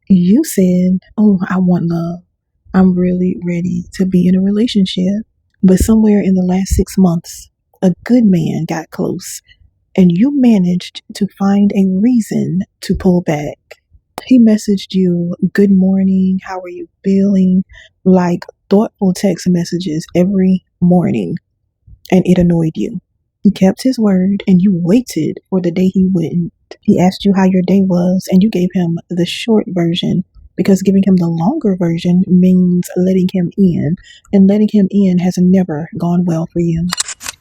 You said, "Oh, I want love. I'm really ready to be in a relationship." But somewhere in the last 6 months, a good man got close and you managed to find a reason to pull back. He messaged you, "Good morning, how are you feeling?" Like thoughtful text messages every morning, and it annoyed you. He kept his word and you waited for the day he wouldn't. He asked you how your day was and you gave him the short version because giving him the longer version means letting him in, and letting him in has never gone well for you.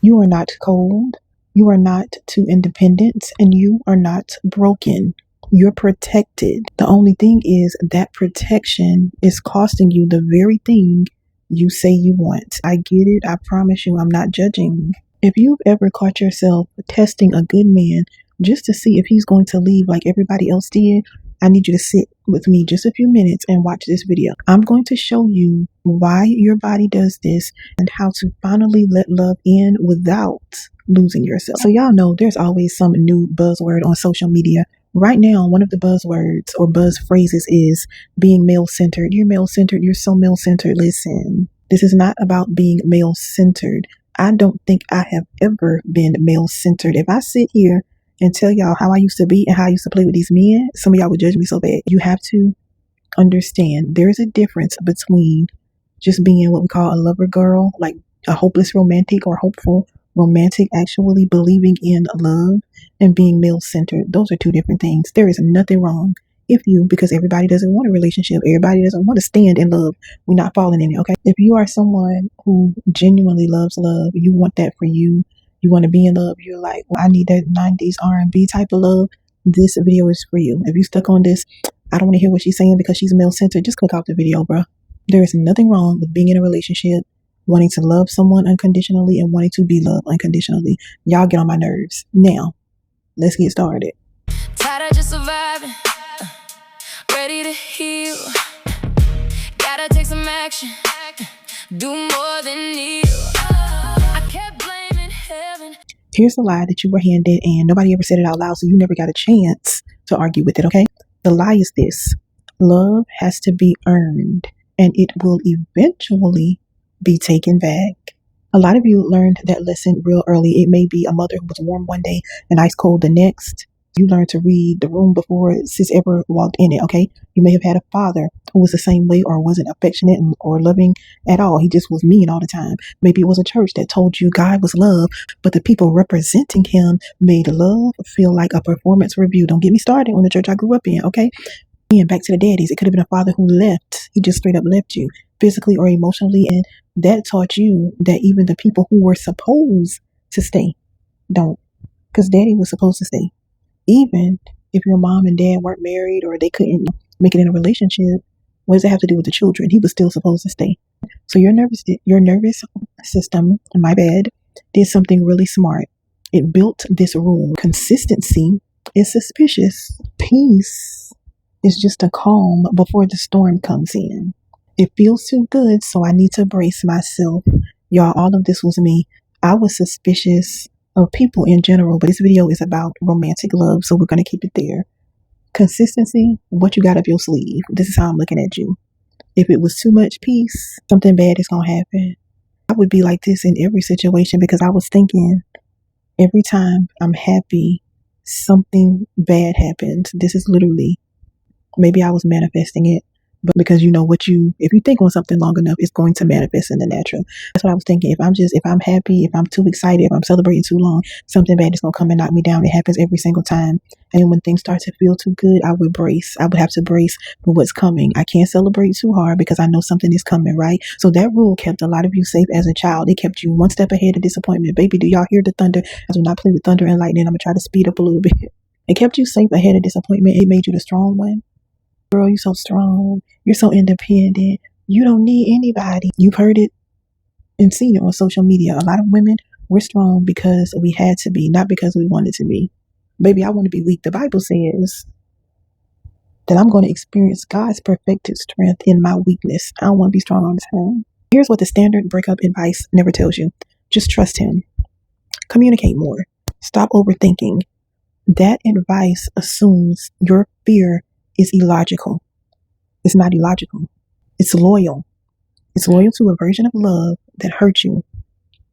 You are not cold, you are not too independent, and you are not broken. You're protected. The only thing is that protection is costing you the very thing you say you want. I get it. I promise you, I'm not judging. If you've ever caught yourself testing a good man just to see if he's going to leave like everybody else did, I need you to sit with me just a few minutes and watch this video. I'm going to show you why your body does this and how to finally let love in without losing yourself. So y'all know there's always some new buzzword on social media. Right now, one of the buzzwords or buzz phrases is being male-centered. You're male-centered. You're so male-centered. Listen, this is not about being male-centered. I don't think I have ever been male-centered. If I sit here and tell y'all how I used to be and how I used to play with these men, some of y'all would judge me so bad. You have to understand there's a difference between just being what we call a lover girl, like a hopeless romantic or hopeful romantic, actually believing in love, and being male-centered. Those are two different things. There is nothing wrong if you, because everybody doesn't want a relationship, everybody doesn't want to stand in love, we're not falling in it, okay? If you are someone who genuinely loves love, you want that for you, you want to be in love, you're like, well, I need that 90s R&B type of love, this video is for you. If you stuck on this, I don't want to hear what she's saying because she's male-centered, just click off the video, bro. There is nothing wrong with being in a relationship, wanting to love someone unconditionally and wanting to be loved unconditionally. Y'all get on my nerves. Now, let's get started. Tired of just surviving, ready to heal. Gotta take some action, do more than kneel. I kept blaming heaven. Here's the lie that you were handed and nobody ever said it out loud, so you never got a chance to argue with it, okay? The lie is this: love has to be earned and it will eventually be taken back. A lot of you learned that lesson real early. It may be a mother who was warm one day and ice cold the next. You learned to read the room before sis ever walked in it, okay? You may have had a father who was the same way or wasn't affectionate or loving at all. He just was mean all the time. Maybe it was a church that told you God was love, but the people representing him made love feel like a performance review. Don't get me started on the church I grew up in, okay? And back to the daddies, it could have been a father who left. He just straight up left you physically or emotionally, and that taught you that even the people who were supposed to stay don't, because daddy was supposed to stay. Even if your mom and dad weren't married or they couldn't make it in a relationship, what does it have to do with the children? He was still supposed to stay. So your nervous system, my bad, did something really smart. It built this rule. Consistency is suspicious. Peace is just a calm before the storm comes in. It feels too good, so I need to brace myself. Y'all, all of this was me. I was suspicious of people in general, but this video is about romantic love, so we're going to keep it there. Consistency, what you got up your sleeve. This is how I'm looking at you. If it was too much peace, something bad is going to happen. I would be like this in every situation because I was thinking every time I'm happy, something bad happens. This is literally, maybe I was manifesting it. But because you know if you think on something long enough, it's going to manifest in the natural. That's what I was thinking. If I'm happy, if I'm too excited, if I'm celebrating too long, something bad is going to come and knock me down. It happens every single time. And when things start to feel too good, I would brace. I would have to brace for what's coming. I can't celebrate too hard because I know something is coming, right? So that rule kept a lot of you safe as a child. It kept you one step ahead of disappointment. Baby, do y'all hear the thunder? I do not play with thunder and lightning. I'm going to try to speed up a little bit. It kept you safe ahead of disappointment. It made you the strong one. Girl, you're so strong. You're so independent. You don't need anybody. You've heard it and seen it on social media. A lot of women, we're strong because we had to be, not because we wanted to be. Baby, I want to be weak. The Bible says that I'm going to experience God's perfected strength in my weakness. I don't want to be strong all the time. Here's what the standard breakup advice never tells you. Just trust him. Communicate more. Stop overthinking. That advice assumes your fear is illogical. It's not illogical. It's loyal. It's loyal to a version of love that hurt you.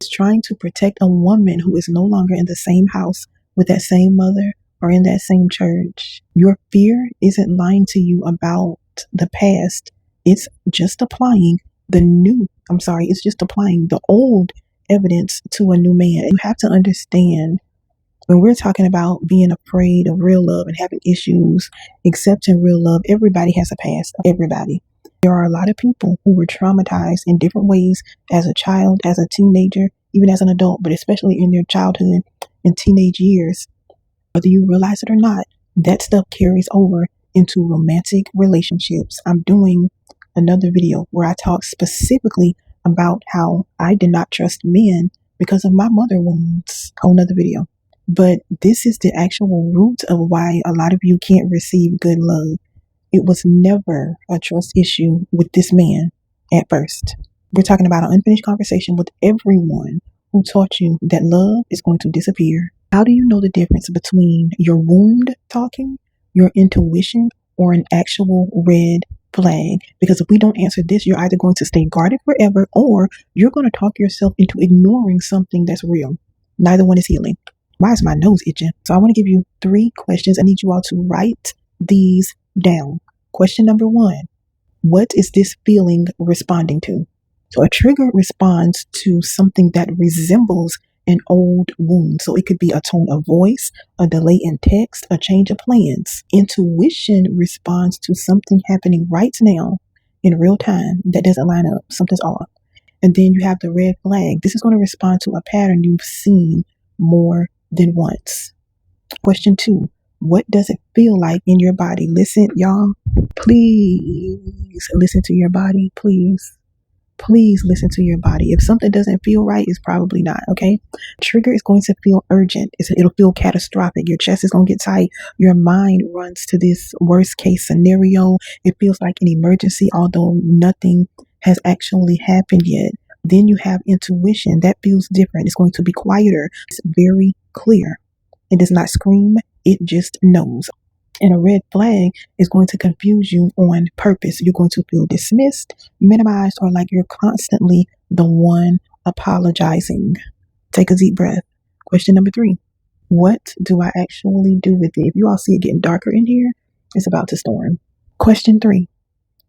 It's trying to protect a woman who is no longer in the same house with that same mother or in that same church. Your fear isn't lying to you about the past. It's just applying it's just applying the old evidence to a new man. You have to understand, when we're talking about being afraid of real love and having issues accepting real love, everybody has a past. Everybody. There are a lot of people who were traumatized in different ways as a child, as a teenager, even as an adult, but especially in their childhood and teenage years. Whether you realize it or not, that stuff carries over into romantic relationships. I'm doing another video where I talk specifically about how I did not trust men because of my mother wounds. Whole nother video. But this is the actual root of why a lot of you can't receive good love. It was never a trust issue with this man at first. We're talking about an unfinished conversation with everyone who taught you that love is going to disappear. How do you know the difference between your wound talking, your intuition, or an actual red flag? Because if we don't answer this, you're either going to stay guarded forever or you're going to talk yourself into ignoring something that's real. Neither one is healing. Why is my nose itching? So I want to give you 3 questions. I need you all to write these down. Question number 1, what is this feeling responding to? So a trigger responds to something that resembles an old wound. So it could be a tone of voice, a delay in text, a change of plans. Intuition responds to something happening right now in real time that doesn't line up. Something's off. And then you have the red flag. This is going to respond to a pattern you've seen more than once. Question 2, what does it feel like in your body? Listen, y'all, please listen to your body. Please listen to your body. If something doesn't feel right, it's probably not, okay? Trigger is going to feel urgent. It'll feel catastrophic. Your chest is going to get tight. Your mind runs to this worst case scenario. It feels like an emergency, although nothing has actually happened yet. Then you have intuition. That feels different. It's going to be quieter. It's very clear. It does not scream. It just knows. And a red flag is going to confuse you on purpose. You're going to feel dismissed, minimized, or like you're constantly the one apologizing. Take a deep breath. Question number 3. What do I actually do with it? If you all see it getting darker in here, it's about to storm. Question 3.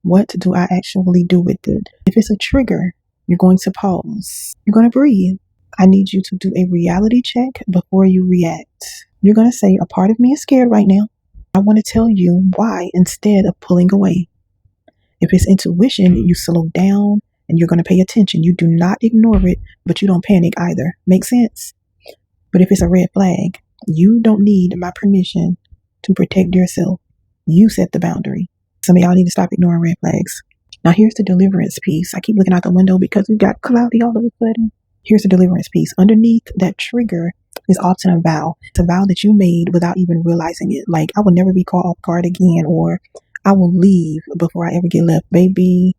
What do I actually do with it? If it's a trigger, you're going to pause. You're going to breathe. I need you to do a reality check before you react. You're going to say, a part of me is scared right now. I want to tell you why instead of pulling away. If it's intuition, you slow down and you're going to pay attention. You do not ignore it, but you don't panic either. Make sense? But if it's a red flag, you don't need my permission to protect yourself. You set the boundary. Some of y'all need to stop ignoring red flags. Now here's the deliverance piece. I keep looking out the window because we got cloudy all of a sudden. Here's the deliverance piece. Underneath that trigger is often a vow. It's a vow that you made without even realizing it. Like, I will never be caught off guard again, or I will leave before I ever get left. Baby,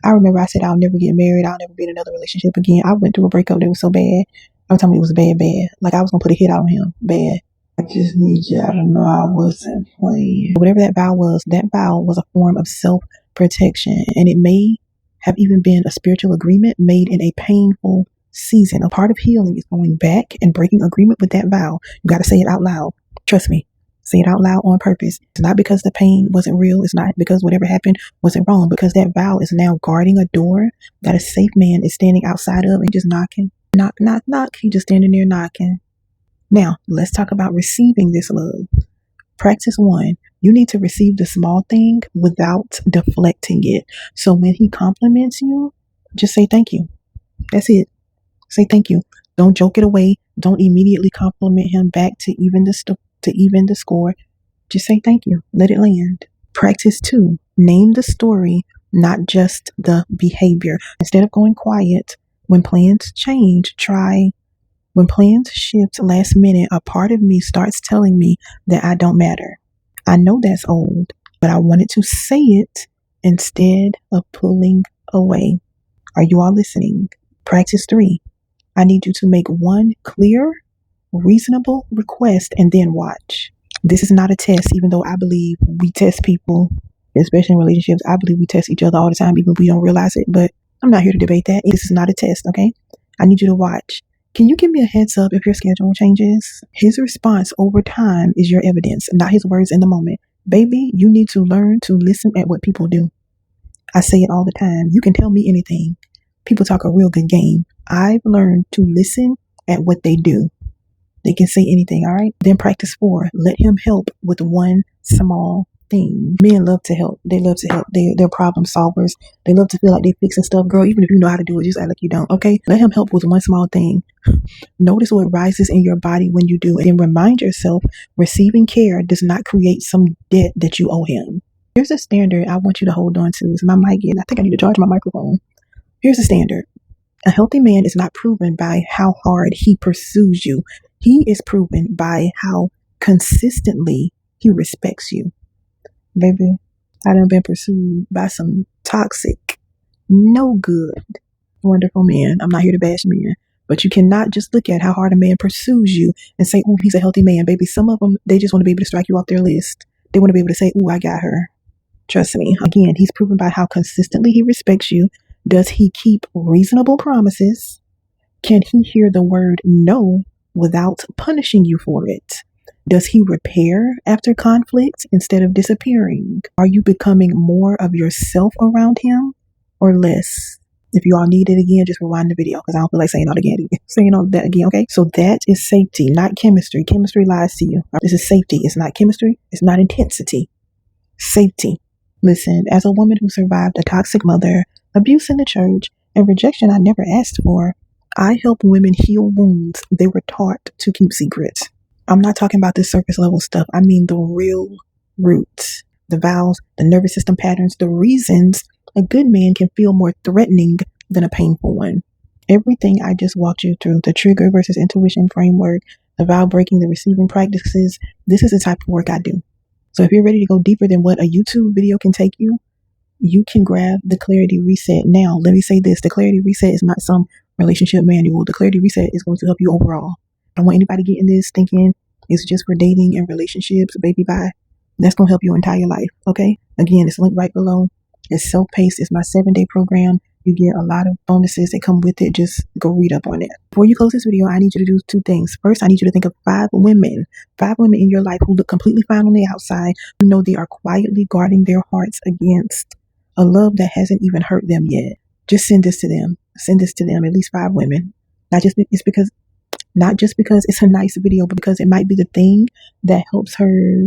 I remember I said I'll never get married. I'll never be in another relationship again. I went through a breakup that was so bad. I'm telling you, it was bad. Like, I was going to put a hit out on him. Bad. I just need y'all to know I wasn't playing. Whatever that vow was a form of self-protection. And it may have even been a spiritual agreement made in a painful season. A part of healing is going back and breaking agreement with that vow. You got to say it out loud. Trust me. Say it out loud on purpose. It's not because the pain wasn't real. It's not because whatever happened wasn't wrong. Because that vow is now guarding a door that a safe man is standing outside of and just knocking. Knock, knock, knock. He just standing there knocking. Now, let's talk about receiving this love. Practice 1. You need to receive the small thing without deflecting it. So when he compliments you, just say thank you. That's it. Say thank you. Don't joke it away. Don't immediately compliment him back to even the score. Just say thank you. Let it land. Practice 2. Name the story, not just the behavior. Instead of going quiet, when plans change, when plans shift last minute, a part of me starts telling me that I don't matter. I know that's old, but I wanted to say it instead of pulling away. Are you all listening? Practice 3. I need you to make one clear, reasonable request and then watch. This is not a test, even though I believe we test people Especially in relationships, I believe we test each other all the time, even if we don't realize it. But I'm not here to debate that. This is not a test, okay? I need you to watch. Can you give me a heads up if your schedule changes? His response over time is your evidence, not his words in the moment. Baby, you need to learn to listen at what people do. I say it all the time. You can tell me anything. People talk a real good game. I've learned to listen at what they do. They can say anything, all right? Then practice 4. Let him help with one small thing. Men love to help. They love to help. They're problem solvers. They love to feel like they're fixing stuff. Girl, even if you know how to do it, just act like you don't, okay? Let him help with one small thing. Notice what rises in your body when you do it. And remind yourself, receiving care does not create some debt that you owe him. Here's a standard I want you to hold on to. Is my mic getting? I think I need to charge my microphone. Here's a standard. A healthy man is not proven by how hard he pursues you. He is proven by how consistently he respects you. Baby, I done been pursued by some toxic, no good, wonderful men. I'm not here to bash men, but you cannot just look at how hard a man pursues you and say, oh, he's a healthy man. Baby, some of them, they just want to be able to strike you off their list. They want to be able to say, oh, I got her. Trust me. Again, he's proven by how consistently he respects you. Does he keep reasonable promises? Can he hear the word no without punishing you for it? Does he repair after conflict instead of disappearing? Are you becoming more of yourself around him or less? If you all need it again, just rewind the video because I don't feel like saying all that again, okay? So that is safety, not chemistry. Chemistry lies to you. This is safety. It's not chemistry. It's not intensity. Safety. Listen, as a woman who survived a toxic mother, abuse in the church, and rejection I never asked for, I help women heal wounds they were taught to keep secrets. I'm not talking about this surface level stuff. I mean the real roots, the vows, the nervous system patterns, the reasons a good man can feel more threatening than a painful one. Everything I just walked you through, the trigger versus intuition framework, the vow breaking, the receiving practices, this is the type of work I do. So if you're ready to go deeper than what a YouTube video can take you, you can grab the Clarity Reset. Now, let me say this. The Clarity Reset is not some relationship manual. The Clarity Reset is going to help you overall. I don't want anybody getting this thinking it's just for dating and relationships. Baby, bye. That's going to help your entire life, okay? Again, it's linked right below. It's self-paced. It's my 7-day program. You get a lot of bonuses that come with it. Just go read up on it. Before you close this video, I need you to do 2 things. First, I need you to think of 5 women in your life who look completely fine on the outside. You know they are quietly guarding their hearts against a love that hasn't even hurt them yet. Just send this to them. Send this to them. At least 5 women. Not just because it's a nice video, but because it might be the thing that helps her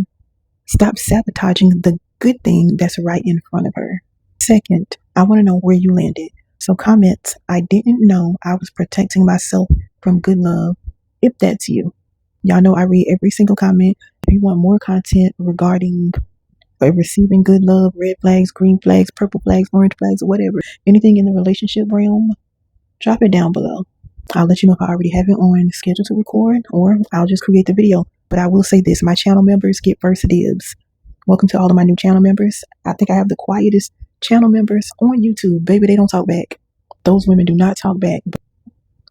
stop sabotaging the good thing that's right in front of her. Second, I want to know where you landed. So comment, I didn't know I was protecting myself from good love. If that's you. Y'all know I read every single comment. If you want more content regarding receiving good love, red flags, green flags, purple flags, orange flags, or whatever, anything in the relationship realm, drop it down below. I'll let you know if I already have it on schedule to record, or I'll just create the video. But I will say this, my channel members get first dibs. Welcome to all of my new channel members. I think I have the quietest channel members on YouTube. Baby, they don't talk back. Those women do not talk back.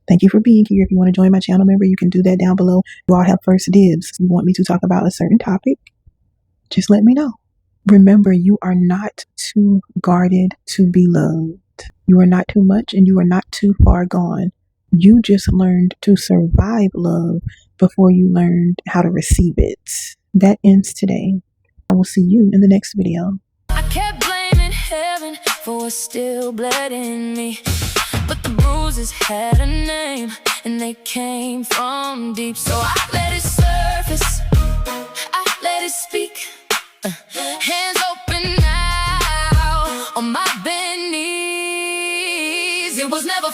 Thank you for being here. If you want to join my channel member, you can do that down below. You all have first dibs. If you want me to talk about a certain topic, just let me know. Remember, you are not too guarded to be loved. You are not too much and you are not too far gone. You just learned to survive love before you learned how to receive it. That ends today. I will see you in the next video. I kept blaming heaven for what still bled in me, but the bruises had a name and they came from deep. So I let it surface, I let it speak. Hands open now on my bend knees. It was never